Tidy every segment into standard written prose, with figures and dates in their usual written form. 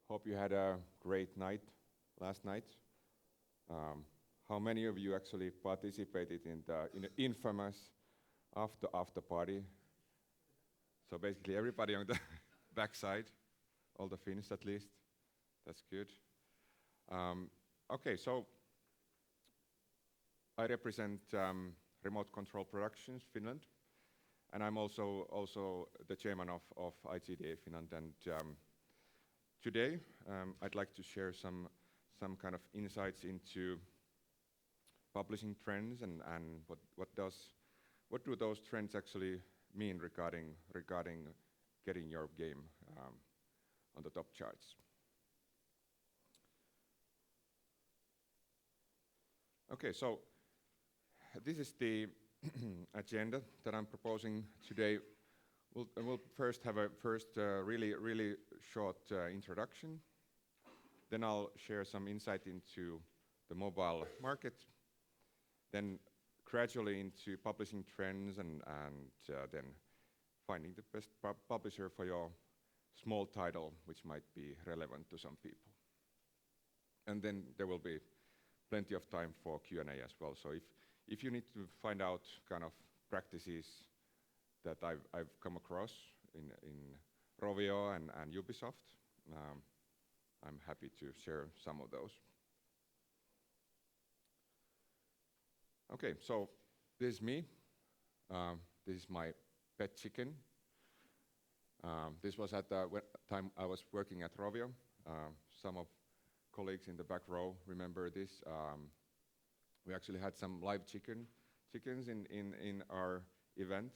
Hope you had a great night last night. How many of you actually participated in the infamous after party? So basically everybody on the backside, all the Finns at least. That's good. Okay, so I represent Remote Control Productions Finland, and I'm also the chairman of IGDA Finland. And today I'd like to share some kind of insights into publishing trends and what do those trends actually mean regarding getting your game on the top charts. Okay, so this is the agenda that I'm proposing today. We'll first have a really short introduction. Then I'll share some insight into the mobile market. Then gradually into publishing trends and then finding the best publisher for your small title, which might be relevant to some people. And then there will be plenty of time for Q&A as well. So if you need to find out kind of practices that I've come across in Rovio and Ubisoft, I'm happy to share some of those. Okay, so this is me. This is my pet chicken. This was at the time I was working at Rovio. Some of colleagues in the back row remember this. We actually had some live chickens in our event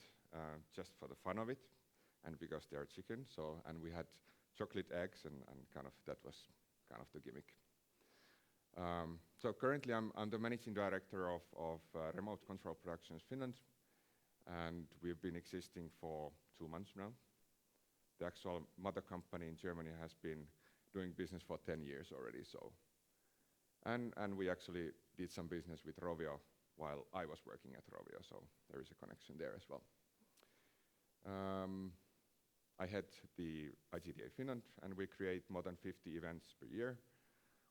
just for the fun of it, and because they are chicken. So, and we had chocolate eggs, and kind of that was kind of the gimmick. So currently I'm the managing director of Remote Control Productions Finland, and we've been existing for 2 months now. The actual mother company in Germany has been doing business for 10 years already. So, and we actually did some business with Rovio while I was working at Rovio, so there is a connection there as well. I head the IGDA Finland, and we create more than 50 events per year.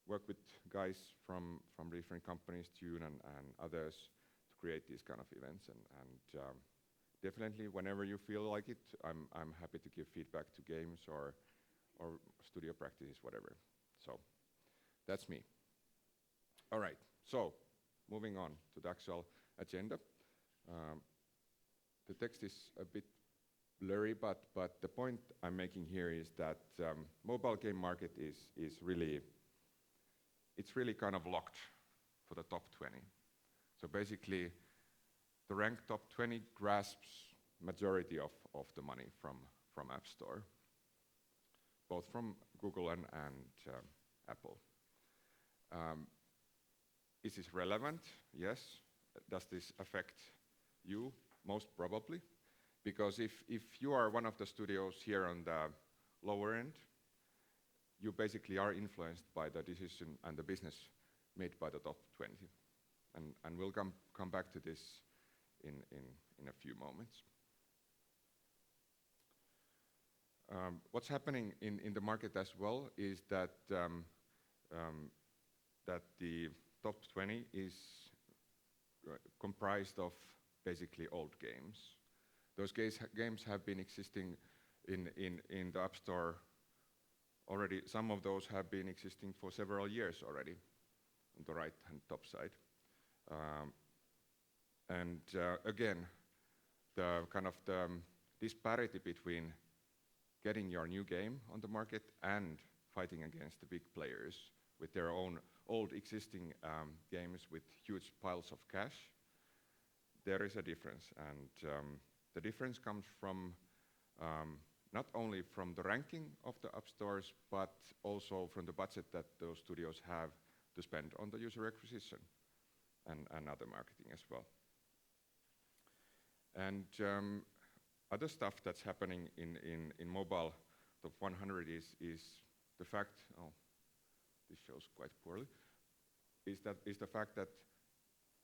Work with guys from different companies, Tune and others, to create these kind of events. And definitely, whenever you feel like it, I'm happy to give feedback to games or studio practices, whatever. So that's me. All right. So moving on to the actual agenda. The text is a bit blurry, but the point I'm making here is that mobile game market is really kind of locked for the top 20. So basically, the ranked top 20 grasps majority of the money from App Store, both from Google and Apple. Is this relevant? Yes. Does this affect you? Most probably. Because if you are one of the studios here on the lower end, you basically are influenced by the decision and the business made by the top 20. And we'll come back to this in a few moments. What's happening in the market as well is that the top 20 is comprised of basically old games. Those games have been existing in the App Store already. Some of those have been existing for several years already on the right-hand top side. Again, the kind of the disparity between getting your new game on the market and fighting against the big players with their own old existing games with huge piles of cash, there is a difference. And the difference comes from not only from the ranking of the app stores, but also from the budget that those studios have to spend on the user acquisition and other marketing as well. And other stuff that's happening in mobile top 100 is the fact, this shows quite poorly, is the fact that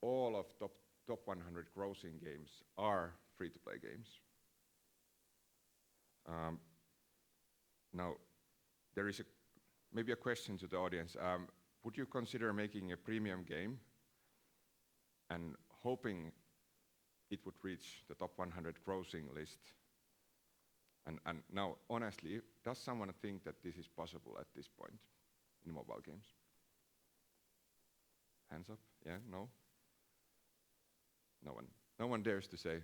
all of top 100 grossing games are free-to-play games. Now, there is a maybe a question to the audience. Would you consider making a premium game and hoping it would reach the top 100 grossing list? And now, honestly, does someone think that this is possible at this point in mobile games? Hands up? Yeah? No? No one. No one dares to say.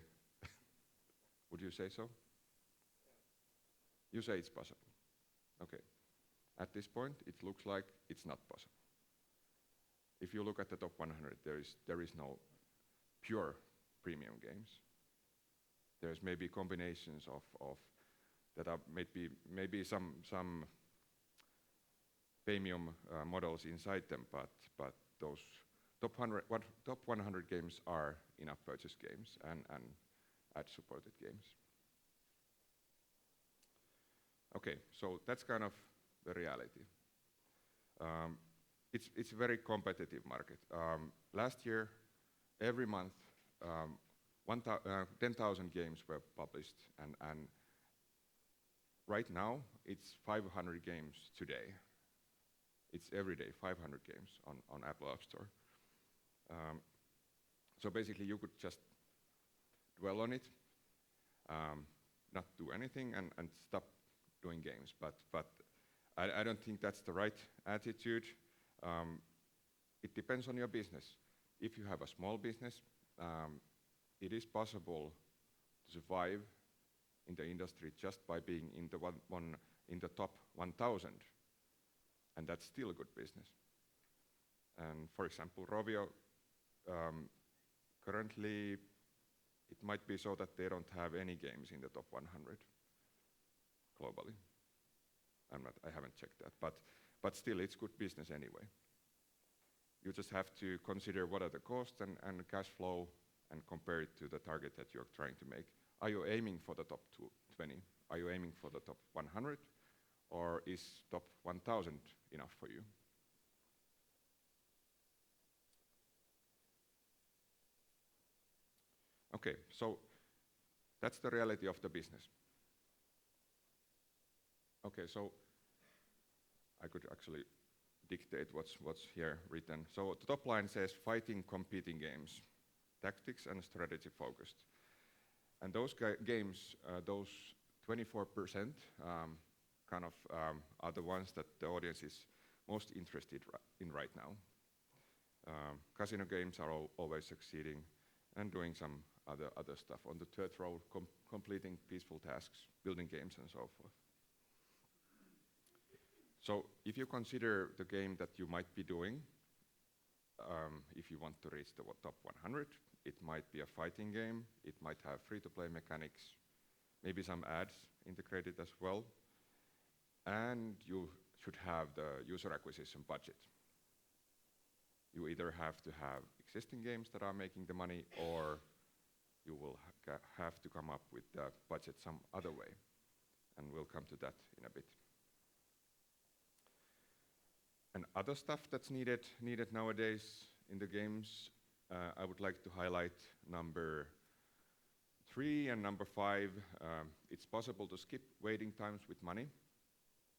Would you say so? You say it's possible. Okay. At this point, it looks like it's not possible. If you look at the top 100, there is no pure premium games. There's maybe combinations of that are maybe some premium models inside them, but those top 100 games are in-app purchase games and ad-supported games. Okay, so that's kind of the reality. It's a very competitive market. Last year, every month, 10,000 games were published, and right now it's 500 games today. It's every day 500 games on Apple App Store. So basically, you could just dwell on it, not do anything, and stop doing games. But I don't think that's the right attitude. It depends on your business. If you have a small business, it is possible to survive in the industry just by being in the top 1,000, and that's still a good business. And for example, Rovio, currently it might be so that they don't have any games in the top 100 globally. I haven't checked that, but still it's good business anyway. You just have to consider what are the costs and cash flow and compare it to the target that you're trying to make. Are you aiming for the top 20? Are you aiming for the top 100? Or is top 1,000 enough for you? Okay, so that's the reality of the business. Okay, so I could actually dictate what's here written. So the top line says fighting competing games, tactics and strategy focused. And those games, those 24% are the ones that the audience is most interested in right now. Casino games are always succeeding and doing some other stuff. On the third row, completing peaceful tasks, building games and so forth. So if you consider the game that you might be doing, if you want to reach the top 100, it might be a fighting game, it might have free-to-play mechanics, maybe some ads integrated as well, and you should have the user acquisition budget. You either have to have existing games that are making the money, or you will have to come up with the budget some other way, and we'll come to that in a bit. And other stuff that's needed nowadays in the games, I would like to highlight number 3 and number 5. It's possible to skip waiting times with money,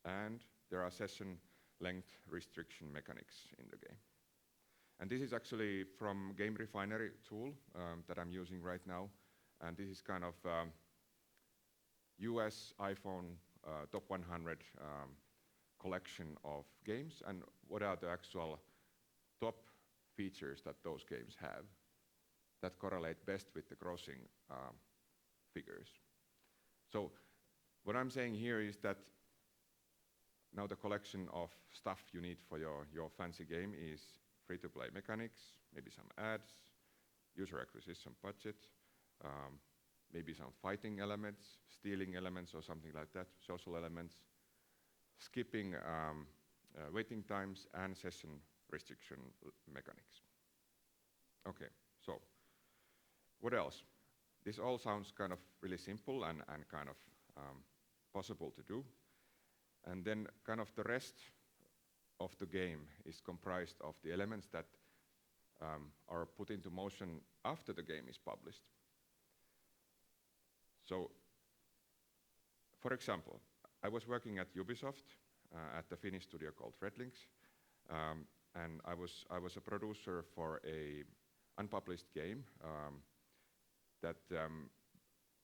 and there are session length restriction mechanics in the game. And this is actually from Game Refinery tool that I'm using right now, and this is kind of US iPhone top 100 collection of games, and what are the actual top features that those games have that correlate best with the grossing figures. So what I'm saying here is that now the collection of stuff you need for your fancy game is free-to-play mechanics, maybe some ads, user acquisition budget, maybe some fighting elements, stealing elements or something like that, social elements, skipping waiting times, and session restriction mechanics. Okay, so what else? This all sounds kind of really simple and kind of possible to do. And then kind of the rest of the game is comprised of the elements that are put into motion after the game is published. So, for example, I was working at Ubisoft at the Finnish studio called Redlinks, and I was a producer for a unpublished game that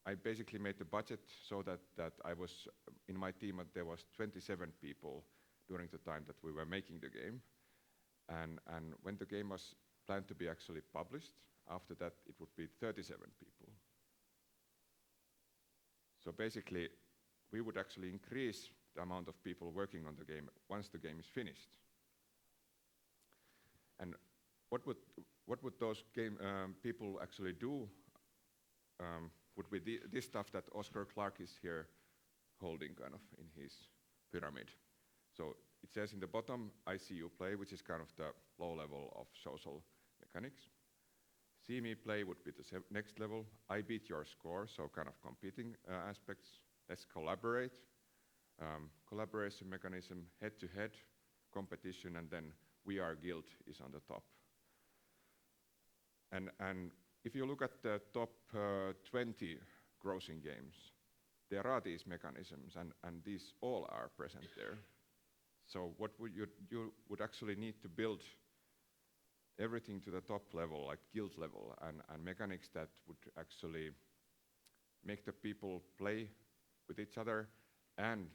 I basically made the budget so that I was in my team. There was 27 people during the time that we were making the game, and when the game was planned to be actually published, after that it would be 37 people. So basically, we would actually increase the amount of people working on the game once the game is finished. And what would those people actually do? Would be this stuff that Oscar Clarke is here holding kind of in his pyramid. So it says in the bottom, I see you play, which is kind of the low level of social mechanics. See me play would be the next level. I beat your score, so kind of competing aspects. Let's collaborate. Collaboration mechanism, head-to-head competition, and then we are guild is on the top. And if you look at the top 20 grossing games, there are these mechanisms, and these all are present there. So what would you would actually need to build everything to the top level, like guild level, and mechanics that would actually make the people play with each other and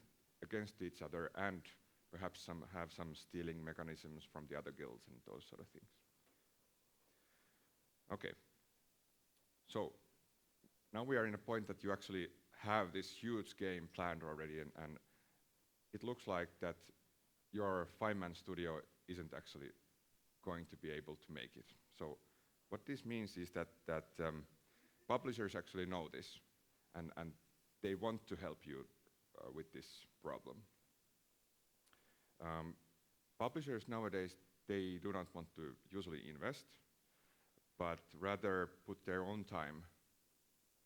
against each other, and perhaps have some stealing mechanisms from the other guilds and those sort of things. Okay. So now we are in a point that you actually have this huge game planned already, and it looks like that your 5-man studio isn't actually going to be able to make it. So what this means is that publishers actually know this, and they want to help you with this problem. Publishers nowadays, they do not want to usually invest, but rather put their own time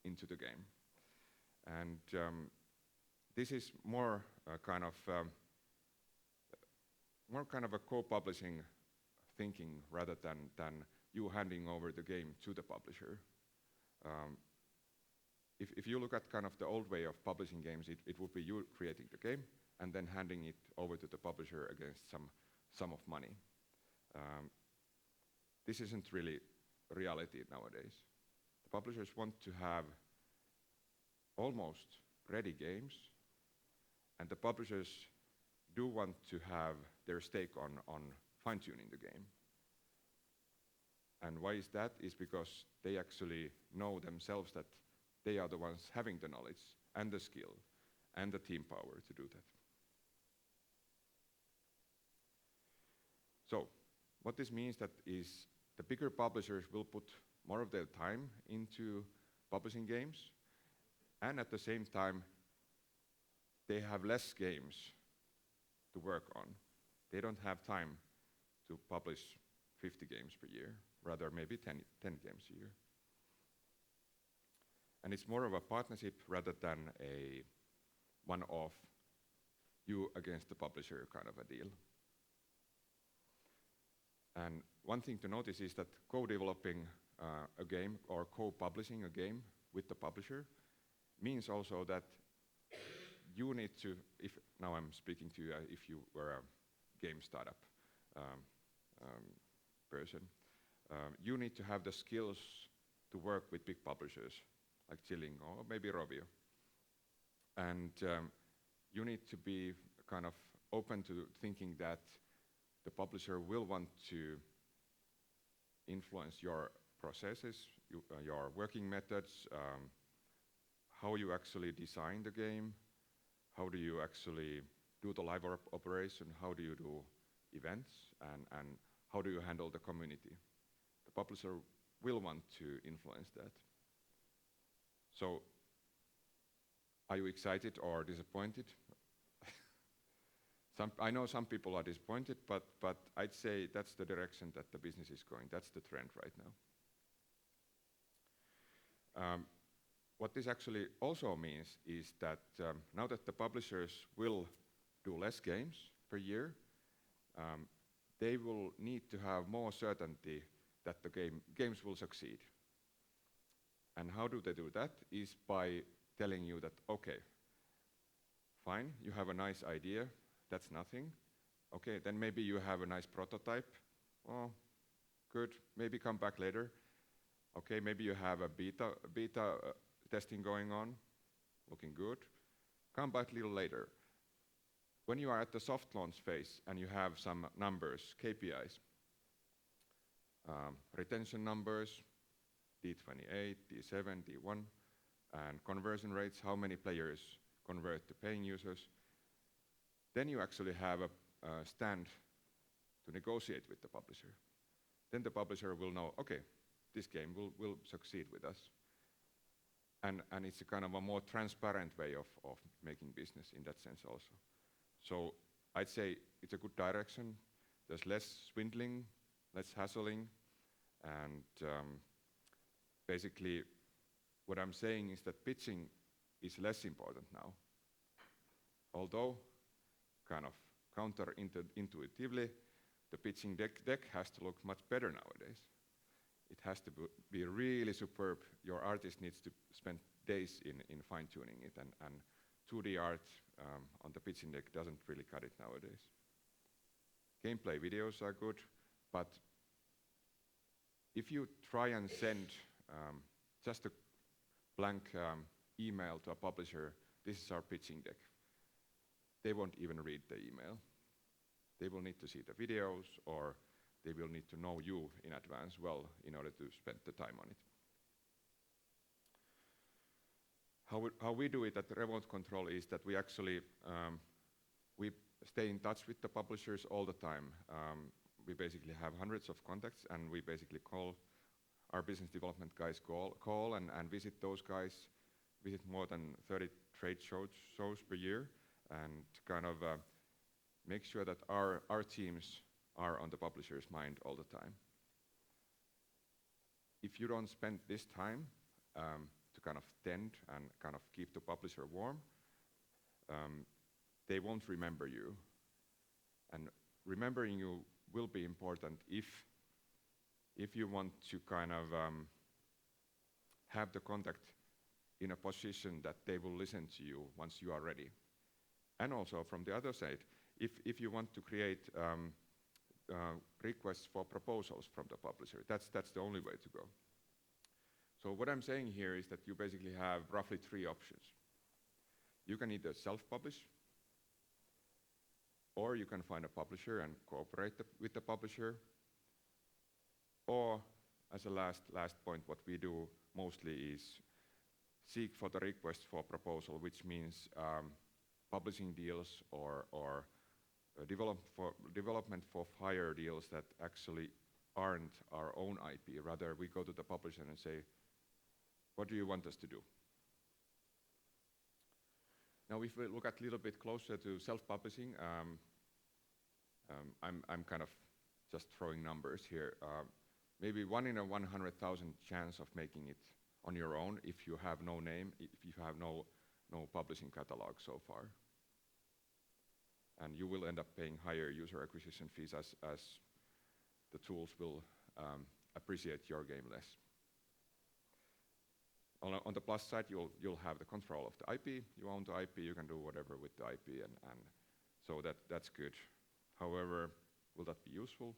into the game. And this is more kind of a co-publishing thinking rather than you handing over the game to the publisher. If you look at kind of the old way of publishing games, it would be you creating the game and then handing it over to the publisher against some sum of money. This isn't really reality nowadays. The publishers want to have almost ready games, and the publishers do want to have their stake on fine-tuning the game. And why is that? Is because they actually know themselves that they are the ones having the knowledge and the skill and the team power to do that. So what this means that is the bigger publishers will put more of their time into publishing games, and at the same time they have less games to work on. They don't have time to publish 50 games per year, rather maybe 10 games a year. And it's more of a partnership rather than a one-off, you against the publisher kind of a deal. And one thing to notice is that co-developing a game or co-publishing a game with the publisher means also that you need to, if now I'm speaking to you, if you were a game startup person, you need to have the skills to work with big publishers like Jyri or maybe Rovio. And you need to be kind of open to thinking that the publisher will want to influence your processes, your working methods, how you actually design the game, how do you actually do the live operation, how do you do events, and how do you handle the community. The publisher will want to influence that. So, are you excited or disappointed? I know some people are disappointed, but I'd say that's the direction that the business is going. That's the trend right now. What this actually also means is that now that the publishers will do less games per year, they will need to have more certainty that the games will succeed. And how do they do that? Is by telling you that, okay, fine, you have a nice idea, that's nothing. Okay, then maybe you have a nice prototype. Oh, good, maybe come back later. Okay, maybe you have a beta testing going on, looking good. Come back a little later. When you are at the soft launch phase and you have some numbers, KPIs, retention numbers, D28, D7, D1, and conversion rates, how many players convert to paying users, then you actually have a stand to negotiate with the publisher. Then the publisher will know, okay, this game will succeed with us. And it's a kind of a more transparent way of making business in that sense also. So I'd say it's a good direction. There's less swindling, less hassling, and basically what I'm saying is that pitching is less important now. Although, kind of counterintuitively, the pitching deck has to look much better nowadays. It has to be really superb. Your artist needs to spend days in fine-tuning it, and 2D art on the pitching deck doesn't really cut it nowadays. Gameplay videos are good, but if you try and send just a blank email to a publisher, this is our pitching deck, they won't even read the email. They will need to see the videos, or they will need to know you in advance well in order to spend the time on it. How we do it at Remote Control is that we actually we stay in touch with the publishers all the time. We basically have hundreds of contacts, and we basically call our business development guys, call and visit those guys, visit more than 30 trade shows per year, and kind of make sure that our teams are on the publisher's mind all the time. If you don't spend this time to kind of tend and kind of keep the publisher warm, they won't remember you. And remembering you will be important if you want to kind of have the contact in a position that they will listen to you once you are ready. And also from the other side, if you want to create requests for proposals from the publisher, that's the only way to go. So what I'm saying here is that you basically have roughly 3 options. You can either self-publish, or you can find a publisher and cooperate with the publisher, or as a last point, what we do mostly is seek for the request for proposal, which means publishing deals or development for hire deals that actually aren't our own IP. Rather, we go to the publisher and say, what do you want us to do? Now, if we look at a little bit closer to self-publishing, I'm kind of just throwing numbers here. Maybe 1 in a 100,000 chance of making it on your own if you have no name, if you have no publishing catalog so far. And you will end up paying higher user acquisition fees as the tools will appreciate your game less. On the plus side, you'll have the control of the IP. You own the IP, you can do whatever with the IP, and so that's good. However, will that be useful?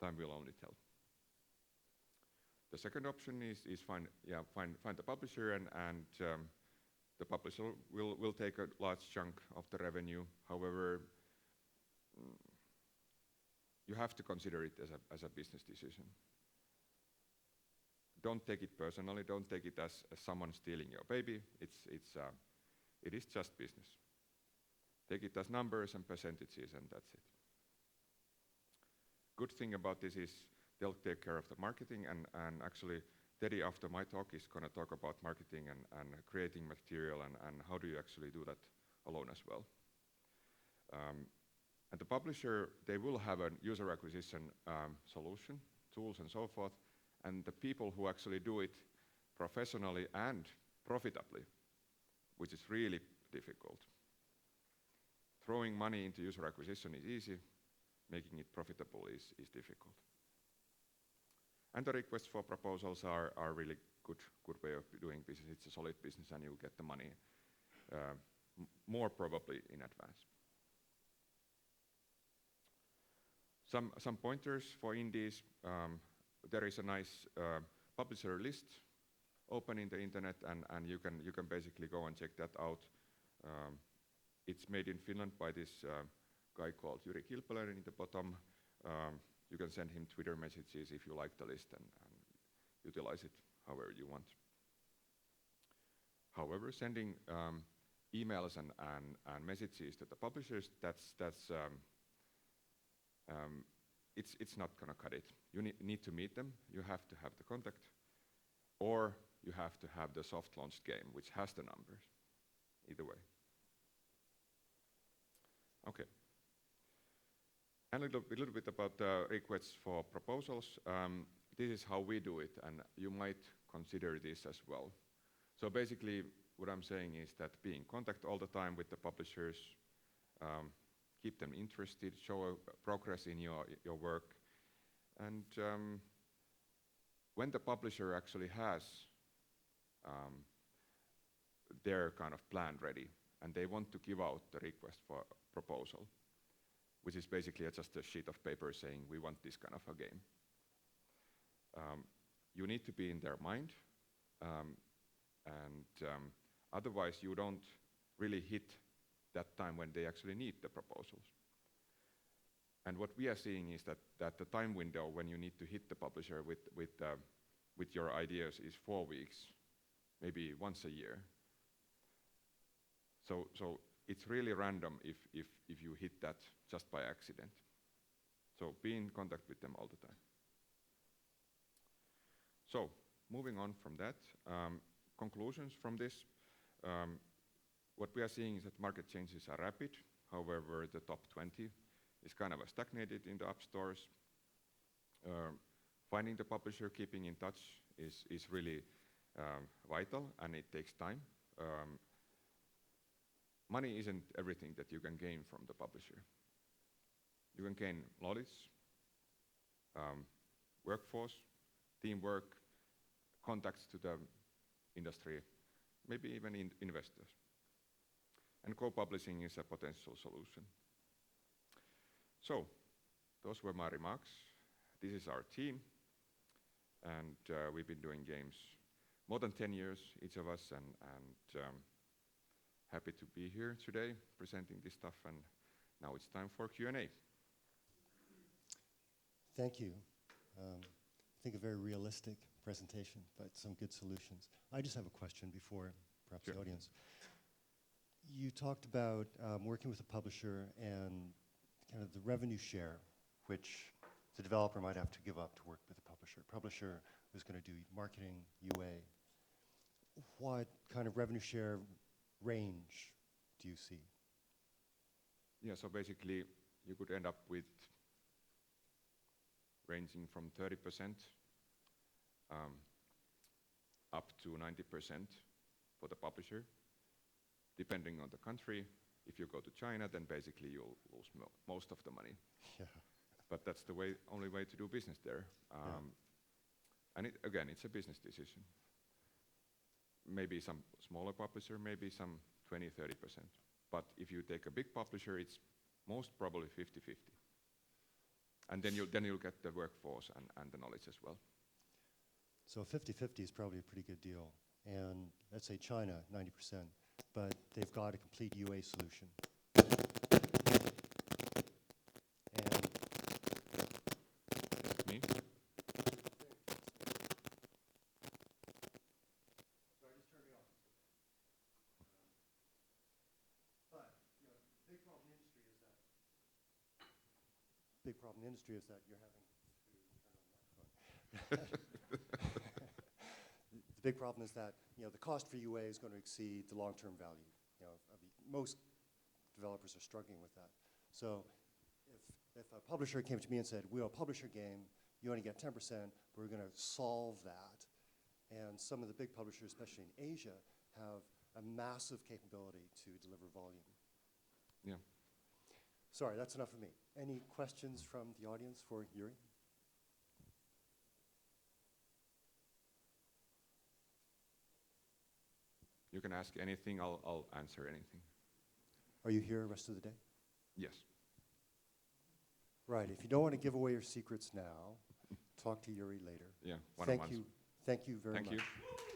Time will only tell. The second option is find the publisher, and the publisher will take a large chunk of the revenue. However, you have to consider it as a business decision. Don't take it personally. Don't take it as someone stealing your baby. It is just business. Take it as numbers and percentages, and that's it. Good thing about this is they'll take care of the marketing, and actually Teddy, after my talk, is going to talk about marketing and creating material and how do you actually do that alone as well. And the publisher, they will have a user acquisition solution, tools and so forth, and the people who actually do it professionally and profitably, which is really difficult. Throwing money into user acquisition is easy, making it profitable is difficult. And the requests for proposals are really good way of doing business. It's a solid business, and you get the money more probably in advance. Some pointers for indies. There is a nice publisher list open in the internet, and you can basically go and check that out. It's made in Finland by this guy called Jyri in the bottom. You can send him Twitter messages if you like the list and utilize it however you want. However, sending emails and messages to the publishers, it's not going to cut it. You need to meet them, you have to have the contact, or you have to have the soft launched game, which has the numbers, either way. Okay. And a little bit about the requests for proposals. This is how we do it, and you might consider this as well. So basically, what I'm saying is that be in contact all the time with the publishers, keep them interested, show progress in your work, and when the publisher actually has their kind of plan ready, and they want to give out the request for proposal, which is basically just a sheet of paper saying we want this kind of a game. You need to be in their mind, and otherwise you don't really hit that time when they actually need the proposals. And what we are seeing is that the time window when you need to hit the publisher with your ideas is 4 weeks, maybe once a year. So it's really random if you hit that just by accident. So be in contact with them all the time. So moving on from that, conclusions from this. What we are seeing is that market changes are rapid. However, the top 20 is kind of stagnated in the app stores. Finding the publisher, keeping in touch is really vital, and it takes time. Money isn't everything that you can gain from the publisher. You can gain knowledge, workforce, teamwork, contacts to the industry, maybe even investors. And co-publishing is a potential solution. So, those were my remarks. This is our team, and we've been doing games more than 10 years, each of us, and happy to be here today presenting this stuff, and now it's time for Q&A. Thank you. I think a very realistic presentation, but some good solutions. I just have a question before perhaps the audience. You talked about working with a publisher and kind of the revenue share, which the developer might have to give up to work with the publisher. Publisher is going to do marketing, UA. What kind of revenue share range do you see? Yeah, so basically you could end up with ranging from 30% up to 90% for the publisher, depending on the country. If you go to China, then basically you'll lose most of the money. Yeah. But that's the only way to do business there. And again, it's a business decision. Maybe some smaller publisher, maybe some 20-30%. But if you take a big publisher, it's most probably 50-50. And then you'll get the workforce and the knowledge as well. So 50-50 is probably a pretty good deal. And let's say China, 90%, but they've got a complete UA solution. And me? big problem in the industry is that you're having to turn on the microphone. The big problem is that the cost for UA is going to exceed the long-term value. Most developers are struggling with that. So if a publisher came to me and said, we'll publish your game, you only get 10%, but we're going to solve that. And some of the big publishers, especially in Asia, have a massive capability to deliver volume. Yeah. Sorry, that's enough of me. Any questions from the audience for Jyri? You can ask anything, I'll answer anything. Are you here the rest of the day? Yes. Right. If you don't want to give away your secrets now, talk to Jyri later. Yeah, Thank one-on-ones. you. Thank you very Thank much. you.